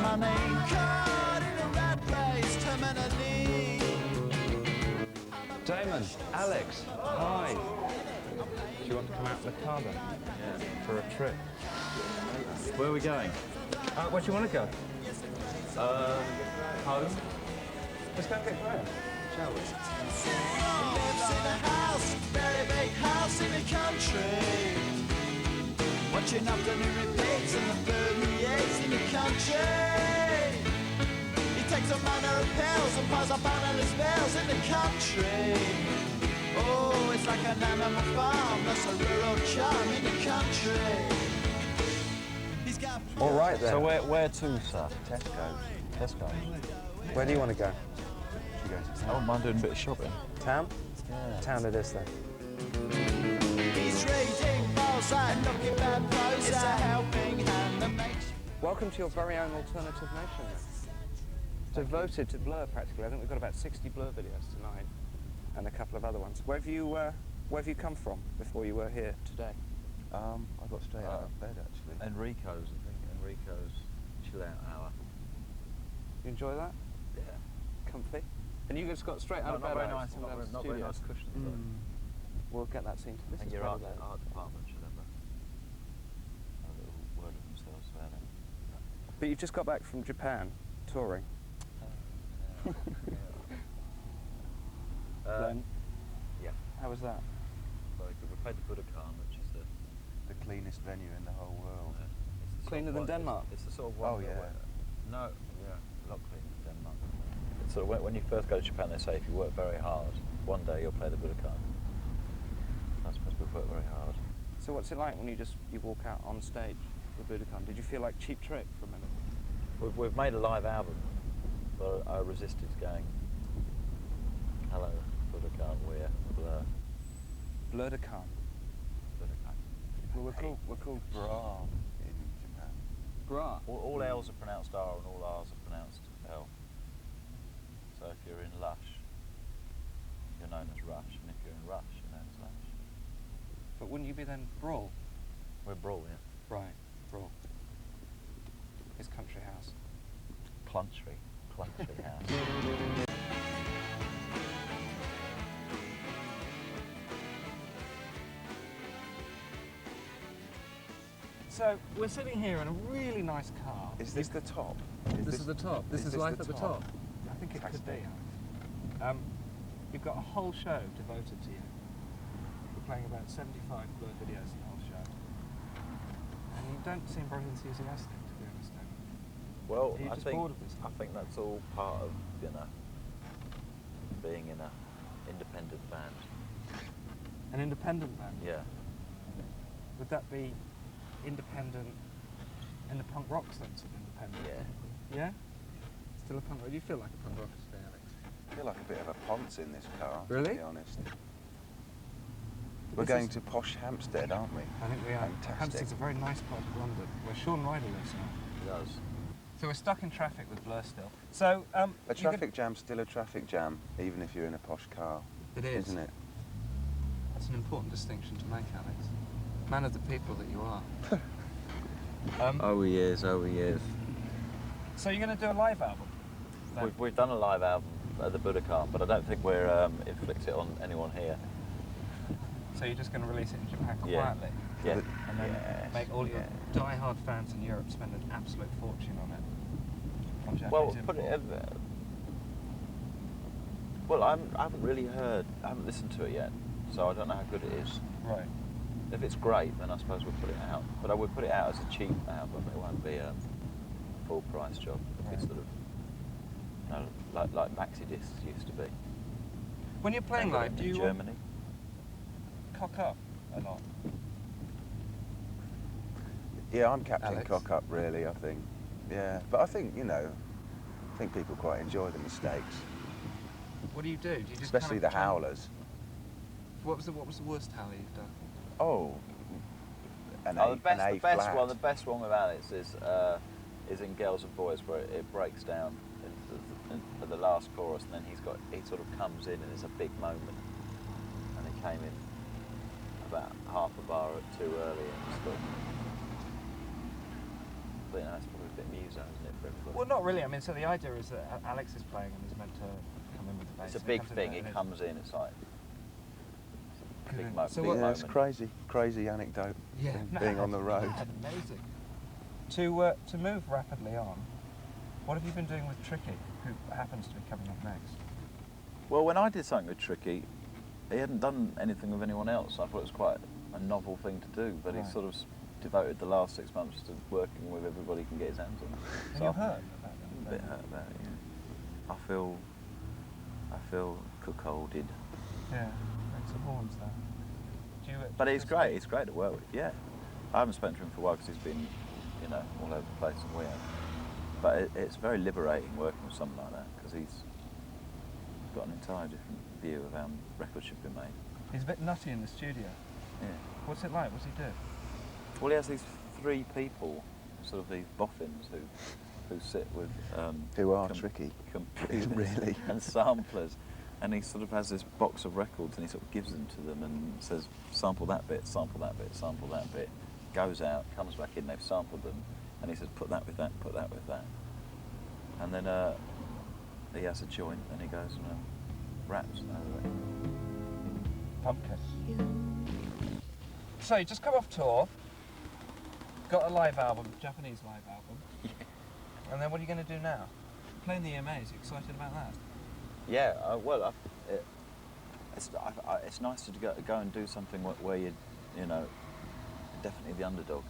honey. Caught in a rat race, terminally. Damon, Alex, hi. Do you want to come out with the car then? Yeah. For a trip? Where are we going? Where do you want to go? Home? Let's go and get Graham, shall we? Lives in a house, very big house in the country. Watching afternoon repeats and the bird he eats in the country. He takes a manner of pills and piles up analyst bills in the country. Oh, it's like an animal farm, that's a rural charm in the country. He's got All right then. So where to, sir? Tesco. Where do you want to go? You go to town. I wouldn't mind doing a bit of shopping. Town? Yeah. Town it is then. He's reading balls and looking bad blows. It's a helping hand that makes you. Welcome to your very own Alternative Nation then. Devoted to Blur practically. I think we've got about 60 Blur videos tonight and a couple of other ones. Where have you come from before you were here today? I got straight out of bed actually. Enrico's, I think. Enrico's chill out hour. You enjoy that? Yeah. Comfy? And you just got straight out of bed? Not very nice. from the Not very studios? nice cushions though. We'll get that scene. This And is your better art though. department should have a little word of themselves about it. But you've just got back from Japan, touring. Then, Yeah. how was that? Very good. We played the Budokan, which is the cleanest venue in the whole world. It's the Cleaner sort of than Denmark? It's the sort of one. Oh, yeah. No, yeah, a lot cleaner than Denmark. It's sort of when you first go to Japan, they say if you work very hard, one day you'll play the Budokan. I suppose we've worked very hard. So what's it like when you walk out on stage with Budokan? Did you feel like Cheap Trick for a minute? We've made a live album, but I resisted going, hello, Budokan, we're Blur. Blurdokan. Budokan. Well, we're called Bra in Japan. Bra. All L's are pronounced R and all R's are pronounced L. So if you're in Lush, you're known as Rush, and if you're in Rush, you're known as Lush. But wouldn't you be then Brawl? We're Brawl, yeah. Right, Brawl. It's country house. Cluntry house. So we're sitting here in a really nice car. Is this the top? This is the top. This is this life the at the top? top. I think it could be. Alex. You've got a whole show devoted to you. We're playing about 75 Blur videos in the whole show. And you don't seem very enthusiastic, to be honest. Well, Are you I just think bored of this? I think that's all part of being in an independent band. An independent band? Yeah. Would that be independent in the punk rock sense of independent? Yeah. Yeah? Still a punk rock? Do you feel like a punk rocker today, Alex? I feel like a bit of a ponce in this car, Really? to be honest. We're going to posh Hampstead, aren't we? I think we are. Fantastic. Hampstead's a very nice part of London, where Sean Ryder lives now. It does. So we're stuck in traffic with Blur still. So A traffic jam's still a traffic jam, even if you're in a posh car. It is. Isn't it? That's an important distinction to make, Alex. Man of the people that you are. Oh, he is. So you're going to do a live album? then? We've done a live album at the Budokan, but I don't think we're inflict it on anyone here. So you're just going to release it in Japan Yeah. quietly? Yeah. And then make all your die-hard fans in Europe spend an absolute fortune on it? On Japanese Well, import? well, I haven't really heard, I haven't listened to it yet, so I don't know how good it is. Right. If it's great, then I suppose we'll put it out. But I would put it out as a cheap album. It won't be a full price job. It's Right. sort of, like maxi discs used to be. When you're playing live, do in you Germany? cock up a lot? Yeah, I'm Captain Alex? Cock Up, really, I think. Yeah, but I think, I think people quite enjoy the mistakes, What do you do? Do you just especially kind the of howlers. What was the worst howler you've done? Oh, an Oh, A the best flat. one. The best one with Alex is in Girls and Boys, where it breaks down at the last chorus, and then he sort of comes in, and it's a big moment. And he came in about half a bar too early, and just thought, but that's probably bit of muso, isn't it, for everybody? Well, not really. I mean, so the idea is that Alex is playing and he's meant to come in with the bass. It's a and he big comes in thing. there It and comes in. It's like a big, So big what- Yeah, it's moment. crazy anecdote. Yeah, being on the road. Amazing. To move rapidly on, what have you been doing with Tricky, who happens to be coming up next? Well, when I did something with Tricky, he hadn't done anything with anyone else. I thought it was quite a novel thing to do, but Right. he sort of devoted the last 6 months to working with everybody he can get his hands on. And you're hurt about I'm that. a bit hurt about it, yeah. I feel cuckolded. Yeah, makes some horns there. Do you, But do you he's feel great. safe? He's great to work with. Yeah, I haven't spoken to him for a while because he's been, all over the place and we have. But it's very liberating working with someone like that because he's got an entirely different view of how records should be made. He's a bit nutty in the studio. Yeah. What's it like? What's he do? Well, he has these 3 people, sort of these boffins who sit with Who are tricky. computers Really. and samplers, and he sort of has this box of records and he sort of gives them to them and says, sample that bit, sample that bit, sample that bit. Goes out, comes back in, they've sampled them, and he says, put that with that, put that with that. And then he has a joint and he goes and raps over it. Pumpkin. So you just come off tour, got a live album, Japanese live album, and then what are you going to do now? Playing the EMAs, you excited about that? Yeah, it's nice to go and do something where you're definitely the underdog.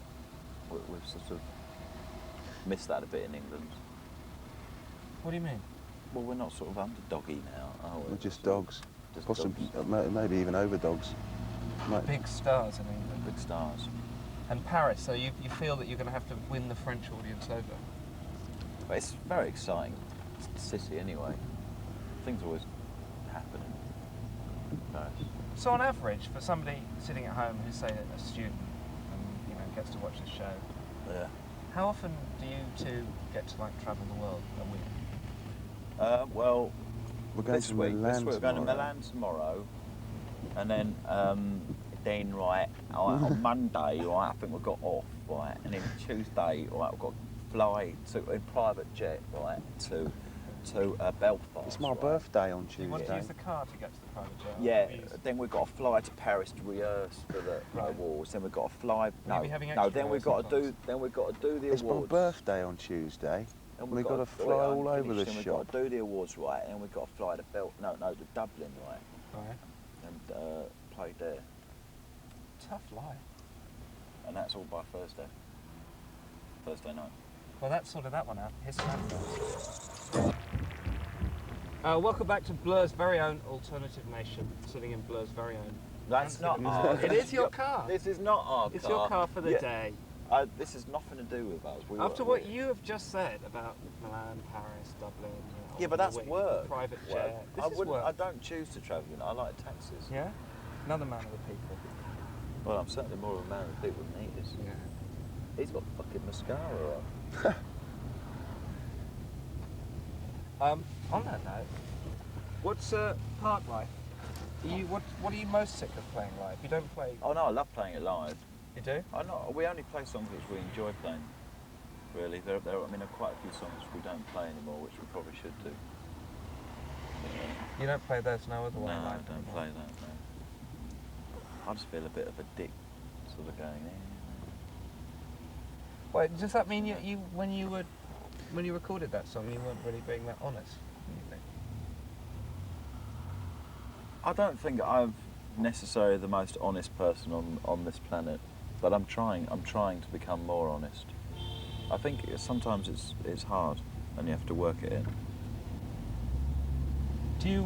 We've sort of missed that a bit in England. What do you mean? Well, we're not sort of underdoggy now, are we? We're just Sort of dogs. just Possibly, dogs. maybe even over dogs. Big stars in England. Big stars. And Paris, so you feel that you're going to have to win the French audience over? But it's a very exciting city anyway. Things always happen in Paris. So on average, for somebody sitting at home who's, say, a student and gets to watch this show, Yeah. how often do you two get to travel the world a week? Well, We're going this to week. Milan We're going to tomorrow. Milan tomorrow, and then on Monday, right, I think we've got off, right, and then Tuesday, right, we've got to fly in private jet, right, to Belfast. It's my right. birthday on Do you want to Tuesday. use the car to get to the private jet? Yeah, Or do you use- then we've got to fly to Paris to rehearse for the Right. awards. Then we've got to fly. Will you be having No. extra Then we've got to rehearsal do. Then we've got to do the It's my awards. birthday on Tuesday. And We've got to wait, fly I'm all over finished, the then we've shop. got to do the awards right, and we've got to fly to to Dublin, right, Right. and play there, Tough life. and that's all by Thursday night. Well, that sorted that one out. Here's some adverts. Welcome back to Blur's very own Alternative Nation, sitting in Blur's very own. That's not Anthony. ours. It is your car. This is not our car. It's your car for the Yeah. day. This has nothing to do with us. After what you have just said about Milan, Paris, Dublin, Yeah, but that's the week, work. Private Work. jet. This I is wouldn't. work. I don't choose to travel. I like taxis. Yeah? Another man of the people. Well, I'm certainly more of a man of the people than he is. Yeah. He's got fucking mascara on. On that note, what's park life? What are you most sick of playing live? You don't play. Oh no, I love playing it live. You do? We only play songs which we enjoy playing. Really, there are quite a few songs we don't play anymore, which we probably should do. You don't play those no other No, way I live don't anymore. play that. No. I just feel a bit of a dick, sort of going. Wait, does that mean you when you recorded that song, you weren't really being that honest? You think? I don't think I'm necessarily the most honest person on this planet, but I'm trying to become more honest. I think sometimes it's hard, and you have to work it in. Do you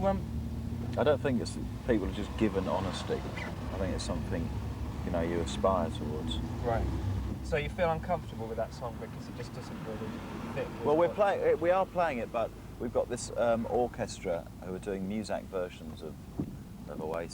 I don't think it's people are just given honesty. I think it's something you aspire towards. right? So you feel uncomfortable with that song because it just doesn't really fit. With Well, what- we are playing it, but we've got this orchestra who are doing Muzak versions of Oasis.